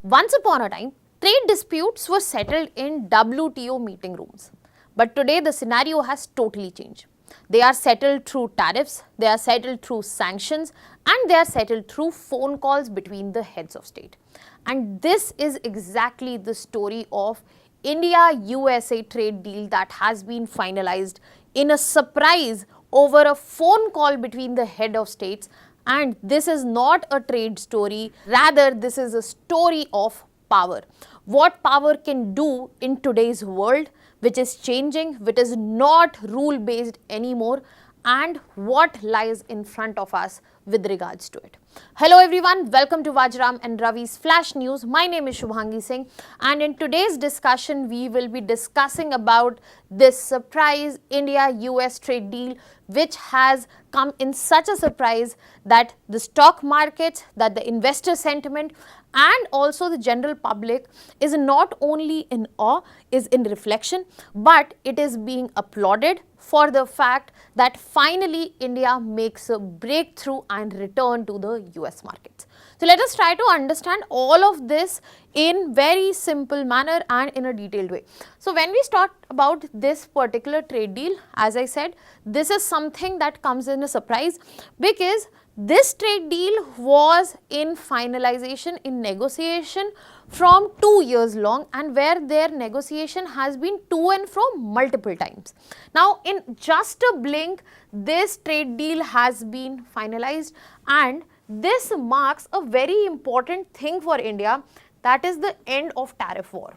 Once upon a time, trade disputes were settled in WTO meeting rooms. But today the scenario has totally changed. They are settled through tariffs, they are settled through sanctions, and they are settled through phone calls between the heads of state. And this is exactly the story of India-USA trade deal that has been finalized in a surprise over a phone call between the head of states. And this is not a trade story, rather this is a story of power. What power can do in today's world, which is changing, which is not rule based anymore, and what lies in front of us with regards to it. Hello everyone, welcome to Vajram and Ravi's Flash News. My name is Shubhangi Singh, and in today's discussion we will be discussing about this surprise India-US trade deal, which has come in such a surprise that the stock markets, that the investor sentiment and also the general public is not only in awe, is in reflection, but it is being applauded for the fact that finally India makes a breakthrough and return to the US markets. So let us try to understand all of this in very simple manner and in a detailed way. So when we start about this particular trade deal, as I said, this is something that comes in a surprise because this trade deal was in finalization, in negotiation from 2 years long, and where their negotiation has been to and from multiple times. Now in just a blink, this trade deal has been finalized, and this marks a very important thing for India, that is the end of tariff war.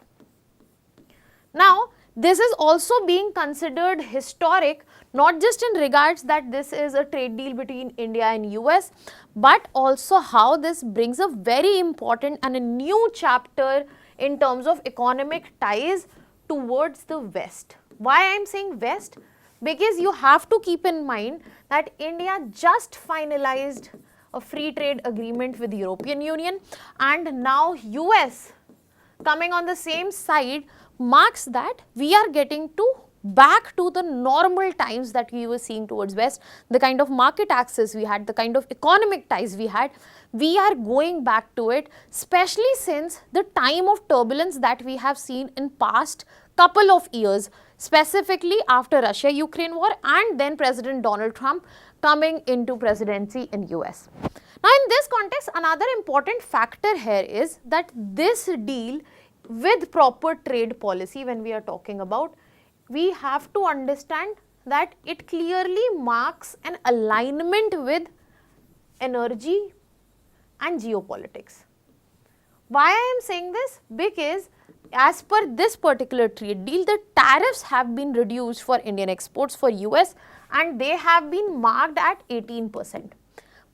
Now this is also being considered historic, not just in regards that this is a trade deal between India and US, but also how this brings a very important and a new chapter in terms of economic ties towards the West. Why I am saying West? Because you have to keep in mind that India just finalized a free trade agreement with the European Union, and now US coming on the same side marks that we are getting back to the normal times that we were seeing towards West, the kind of market access we had, the kind of economic ties we had, we are going back to it, especially since the time of turbulence that we have seen in past couple of years, specifically after Russia-Ukraine war and then President Donald Trump coming into presidency in US. Now in this context, another important factor here is that this deal with proper trade policy, when we are talking about, we have to understand that it clearly marks an alignment with energy and geopolitics. Why I am saying this? Because as per this particular trade deal, the tariffs have been reduced for Indian exports for US, and they have been marked at 18%.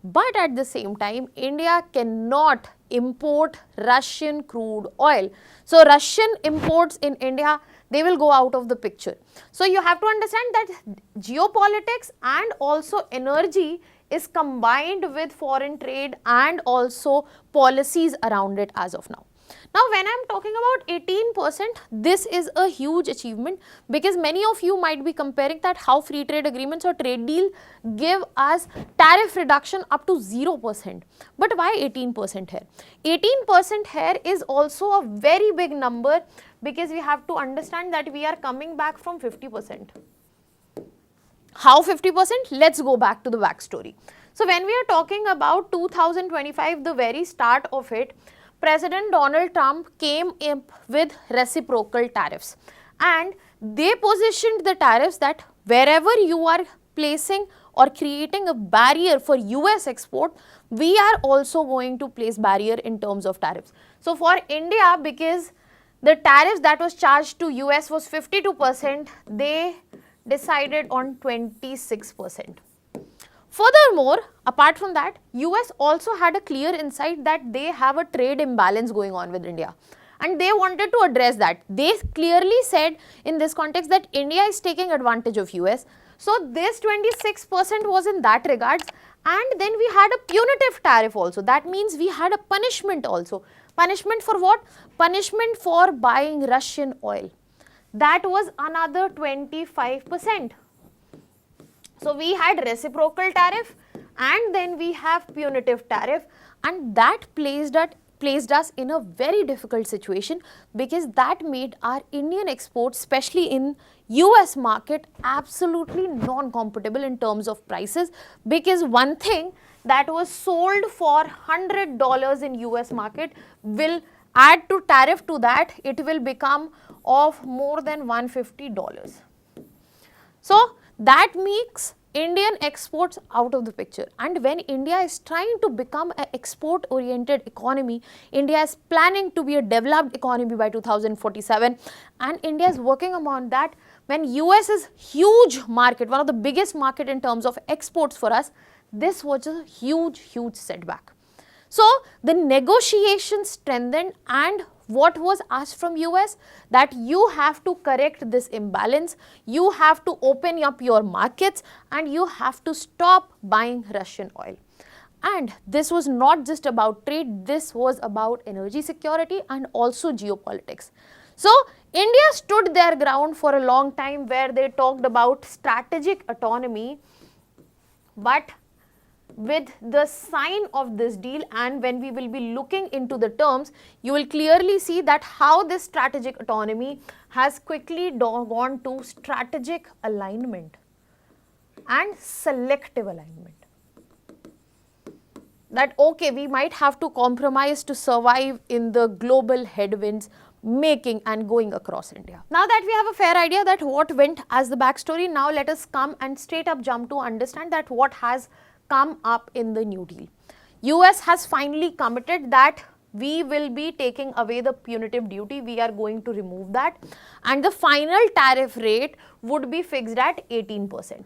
But at the same time, India cannot import Russian crude oil. So Russian imports in India, they will go out of the picture. So you have to understand that geopolitics and also energy is combined with foreign trade and also policies around it as of now. Now when I am talking about 18%, this is a huge achievement because many of you might be comparing that how free trade agreements or trade deal give us tariff reduction up to 0%. But why 18% here? 18% here is also a very big number because we have to understand that we are coming back from 50%. How 50%? Let's go back to the backstory. So when we are talking about 2025, the very start of it, President Donald Trump came up with reciprocal tariffs, and they positioned the tariffs that wherever you are placing or creating a barrier for US export, we are also going to place barrier in terms of tariffs. So for India, because the tariffs that was charged to US was 52%, they decided on 26%. Furthermore, apart from that, US also had a clear insight that they have a trade imbalance going on with India, and they wanted to address that. They clearly said in this context that India is taking advantage of US. So this 26% was in that regards, and then we had a punitive tariff also. That means we had a punishment also. Punishment for what? Punishment for buying Russian oil. That was another 25%. So we had reciprocal tariff and then we have punitive tariff, and that placed at placed us in a very difficult situation, because that made our Indian exports, especially in US market, absolutely non-compatible in terms of prices, because one thing that was sold for $100 in US market will add to tariff to that, it will become of more than $150. So that makes Indian exports out of the picture, and when India is trying to become an export oriented economy, India is planning to be a developed economy by 2047, and India is working on that. When US is huge market, one of the biggest market in terms of exports for us, this was a huge setback. So the negotiations strengthened, and what was asked from US, that you have to correct this imbalance, you have to open up your markets, and you have to stop buying Russian oil. And this was not just about trade, this was about energy security and also geopolitics. So India stood their ground for a long time, where they talked about strategic autonomy, but with the sign of this deal, and when we will be looking into the terms, you will clearly see that how this strategic autonomy has quickly gone to strategic alignment and selective alignment. That okay, we might have to compromise to survive in the global headwinds making and going across India. Now that we have a fair idea that what went as the backstory, now let us come and straight up jump to understand that what has come up in the New Deal. US has finally committed that we will be taking away the punitive duty, we are going to remove that, and the final tariff rate would be fixed at 18%.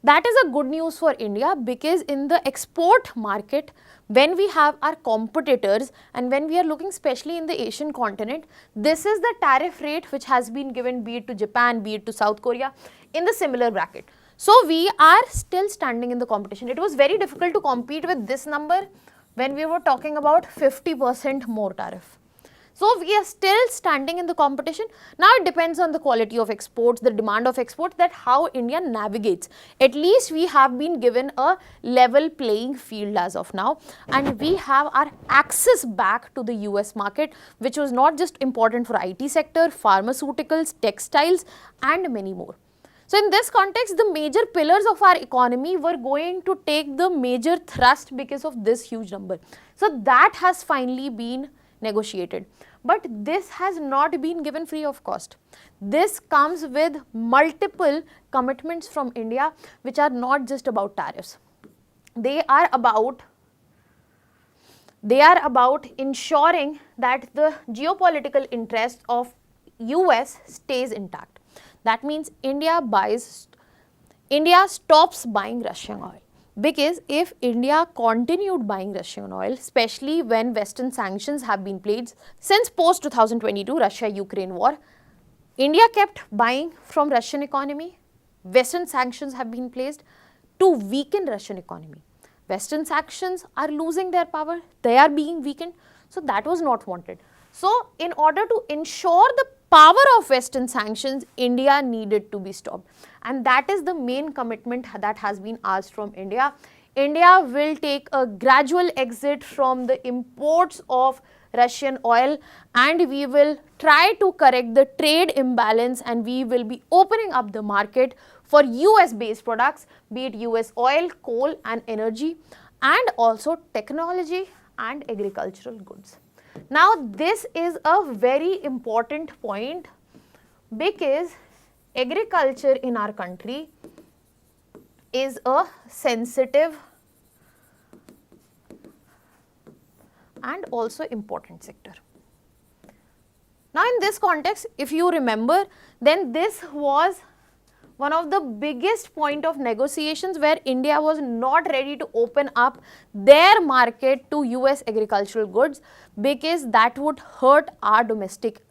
That is a good news for India, because in the export market, when we have our competitors and when we are looking especially in the Asian continent, this is the tariff rate which has been given, be it to Japan, be it to South Korea, in the similar bracket. So we are still standing in the competition. It was very difficult to compete with this number when we were talking about 50% more tariff. So we are still standing in the competition. Now it depends on the quality of exports, the demand of exports, that how India navigates. At least we have been given a level playing field as of now, and we have our access back to the US market, which was not just important for IT sector, pharmaceuticals, textiles, and many more. So in this context, the major pillars of our economy were going to take the major thrust because of this huge number. So that has finally been negotiated. But this has not been given free of cost. This comes with multiple commitments from India, which are not just about tariffs. They are about ensuring that the geopolitical interest of US stays intact. That means India stops buying Russian oil. Because if India continued buying Russian oil, especially when Western sanctions have been placed since post 2022 Russia-Ukraine war, India kept buying from Russian economy, Western sanctions have been placed to weaken Russian economy. Western sanctions are losing their power, they are being weakened, so that was not wanted. So in order to ensure the power of Western sanctions, India needed to be stopped, and that is the main commitment that has been asked from India. India will take a gradual exit from the imports of Russian oil, and we will try to correct the trade imbalance, and we will be opening up the market for US based products, be it US oil, coal and energy, and also technology and agricultural goods. Now this is a very important point, because agriculture in our country is a sensitive and also important sector. Now in this context, if you remember, then this was one of the biggest point of negotiations where India was not ready to open up their market to US agricultural goods, because that would hurt our domestic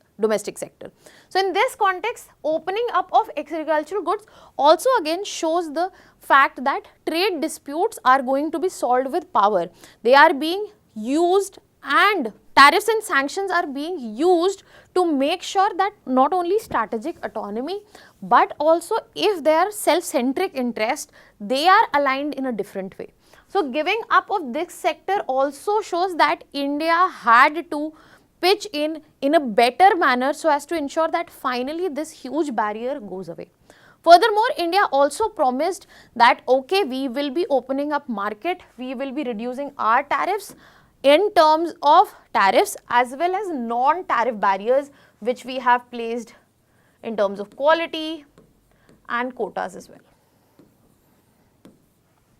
sector. So in this context, opening up of agricultural goods also again shows the fact that trade disputes are going to be solved with power. They are being used, and tariffs and sanctions are being used to make sure that not only strategic autonomy, but also if they are self-centric interest, they are aligned in a different way. So giving up of this sector also shows that India had to pitch in a better manner so as to ensure that finally this huge barrier goes away. Furthermore, India also promised that okay, we will be opening up market, we will be reducing our tariffs in terms of tariffs as well as non-tariff barriers which we have placed in terms of quality and quotas as well.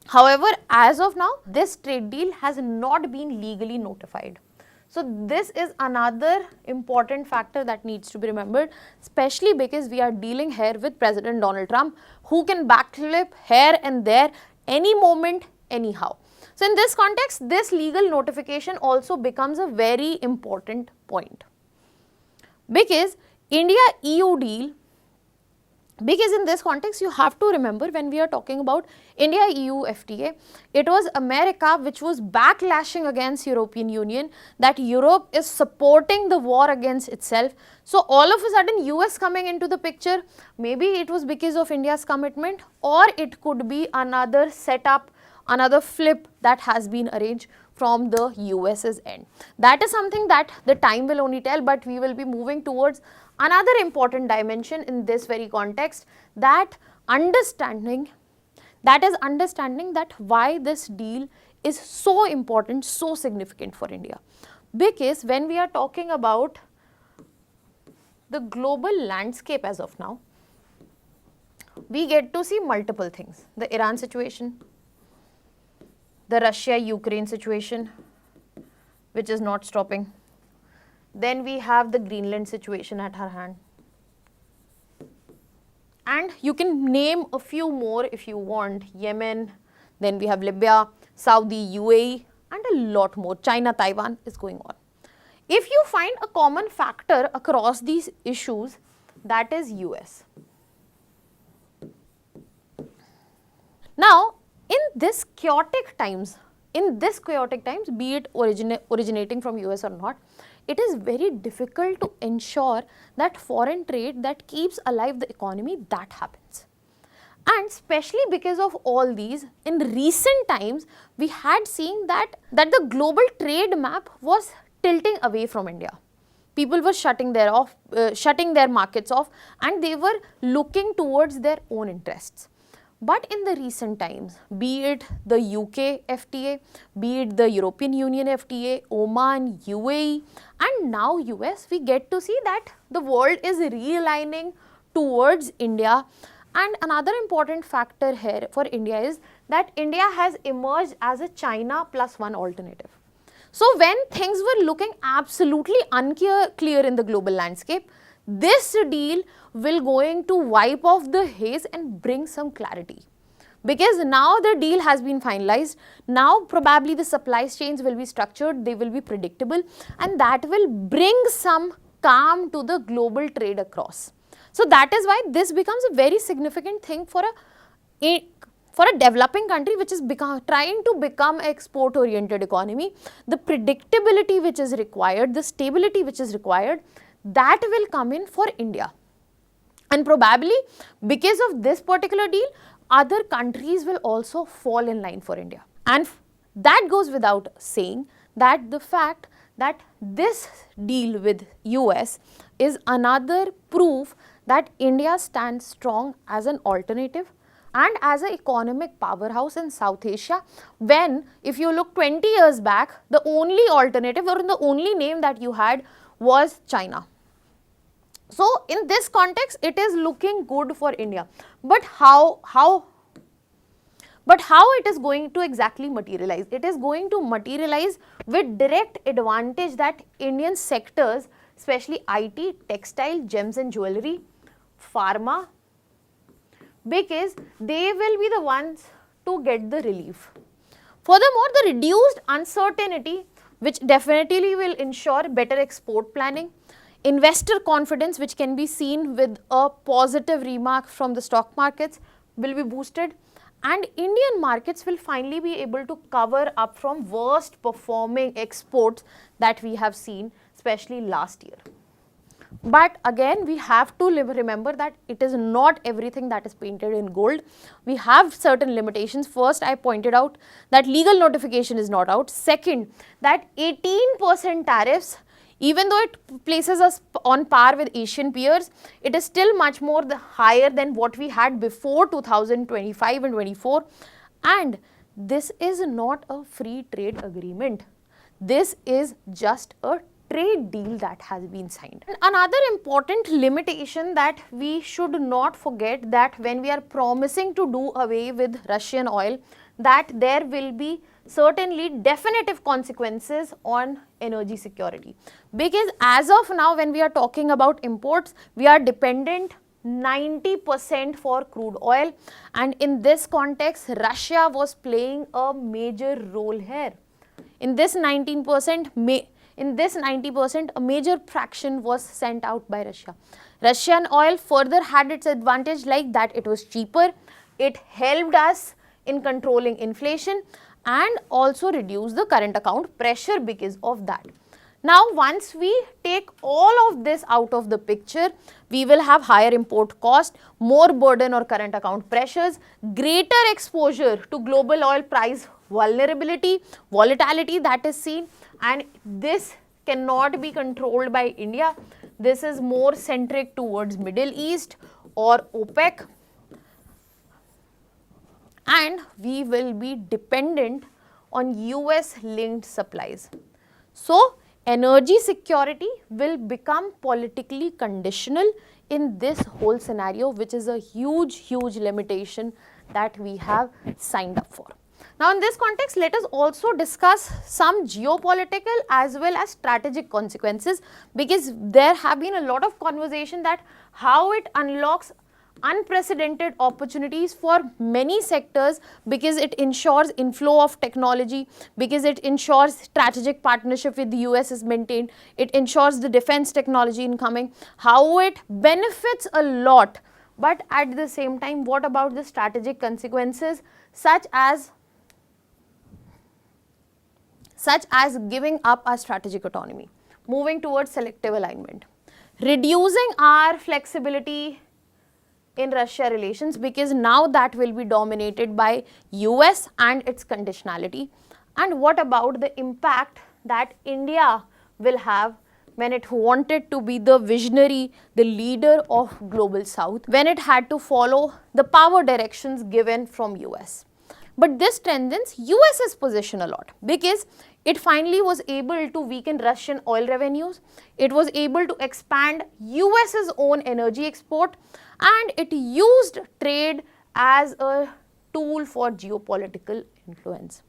However, as of now, this trade deal has not been legally notified. So this is another important factor that needs to be remembered, especially because we are dealing here with President Donald Trump, who can backflip here and there any moment, anyhow. So in this context, this legal notification also becomes a very important point. Because India-EU deal, because in this context you have to remember when we are talking about India-EU FTA, it was America which was backlashing against European Union that Europe is supporting the war against itself. So all of a sudden US coming into the picture, maybe it was because of India's commitment, or it could be another setup, another flip that has been arranged from the US's end. That is something that the time will only tell, but we will be moving towards another important dimension in this very context, that understanding that why this deal is so important, so significant for India. Because when we are talking about the global landscape as of now, we get to see multiple things. The Iran situation, the Russia-Ukraine situation, which is not stopping. Then we have the Greenland situation at our hand. And you can name a few more if you want. Yemen, then we have Libya, Saudi, UAE, and a lot more. China, Taiwan is going on. If you find a common factor across these issues, that is US. Now, in this chaotic times, be it originating from US or not, it is very difficult to ensure that foreign trade that keeps alive the economy, that happens. And especially because of all these, in recent times, we had seen that the global trade map was tilting away from India. People were shutting their markets off, and they were looking towards their own interests. But in the recent times, be it the UK FTA, be it the European Union FTA, Oman, UAE, and now US, we get to see that the world is realigning towards India. And another important factor here for India is that India has emerged as a China plus one alternative. So when things were looking absolutely unclear in the global landscape, this deal will going to wipe off the haze and bring some clarity. Because now the deal has been finalized, now probably the supply chains will be structured, they will be predictable, and that will bring some calm to the global trade across. So that is why this becomes a very significant thing for a developing country which is trying to become an export-oriented economy. The predictability which is required, the stability which is required, that will come in for India. And probably because of this particular deal, other countries will also fall in line for India. And that goes without saying that the fact that this deal with US is another proof that India stands strong as an alternative and as an economic powerhouse in South Asia, when if you look 20 years back, the only alternative or the only name that you had was China. So in this context, it is looking good for India. But how it is going to exactly materialize? It is going to materialize with direct advantage that Indian sectors, especially IT, textile, gems and jewelry, pharma, because they will be the ones to get the relief. Furthermore, the reduced uncertainty, which definitely will ensure better export planning, investor confidence, which can be seen with a positive remark from the stock markets, will be boosted, and Indian markets will finally be able to cover up from worst performing exports that we have seen, especially last year. But again, we have to remember that it is not everything that is painted in gold. We have certain limitations. First, I pointed out that legal notification is not out. Second, that 18% tariffs, even though it places us on par with Asian peers, it is still much more higher than what we had before 2025 and 24. And this is not a free trade agreement. This is just a trade deal that has been signed. And another important limitation that we should not forget, that when we are promising to do away with Russian oil, that there will be certainly definitive consequences on energy security. Because as of now, when we are talking about imports, we are dependent 90% for crude oil, and in this context, Russia was playing a major role here. In this 90%, a major fraction was sent out by Russia. Russian oil further had its advantage, like that it was cheaper, it helped us in controlling inflation and also reduce the current account pressure because of that. Now, once we take all of this out of the picture, we will have higher import cost, more burden or current account pressures, greater exposure to global oil price volatility that is seen, and this cannot be controlled by India. This is more centric towards Middle East or OPEC, and we will be dependent on US linked supplies. So, energy security will become politically conditional in this whole scenario, which is a huge limitation that we have signed up for. Now, in this context, let us also discuss some geopolitical as well as strategic consequences, because there have been a lot of conversation that how it unlocks unprecedented opportunities for many sectors, because it ensures inflow of technology, because it ensures strategic partnership with the US is maintained, it ensures the defense technology incoming, how it benefits a lot. But at the same time, what about the strategic consequences, such as giving up our strategic autonomy, moving towards selective alignment, reducing our flexibility in Russia relations, because now that will be dominated by US and its conditionality. And what about the impact that India will have when it wanted to be the visionary, the leader of global South, when it had to follow the power directions given from US. But this strengthens US's position a lot, because it finally was able to weaken Russian oil revenues, it was able to expand US's own energy export, and it used trade as a tool for geopolitical influence,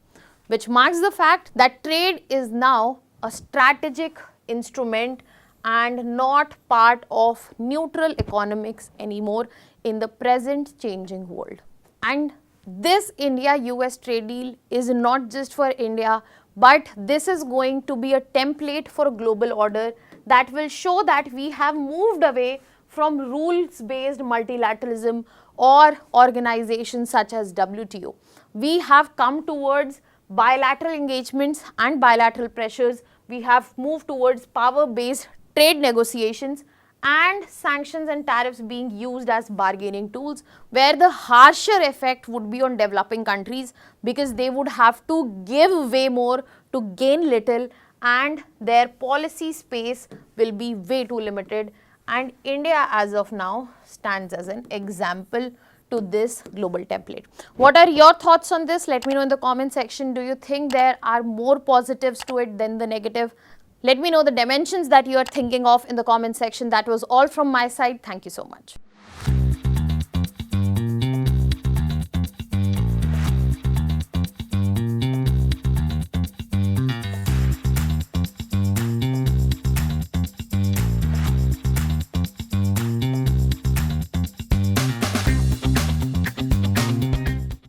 which marks the fact that trade is now a strategic instrument and not part of neutral economics anymore in the present changing world. And this India-US trade deal is not just for India, but this is going to be a template for a global order that will show that we have moved away from rules-based multilateralism or organizations such as WTO. We have come towards bilateral engagements and bilateral pressures. We have moved towards power-based trade negotiations and sanctions and tariffs being used as bargaining tools, where the harsher effect would be on developing countries, because they would have to give way more to gain little, and their policy space will be way too limited. And India as of now stands as an example to this global template. What are your thoughts on this? Let me know in the comment section. Do you think there are more positives to it than the negative? Let me know the dimensions that you are thinking of in the comment section. That was all from my side. Thank you so much.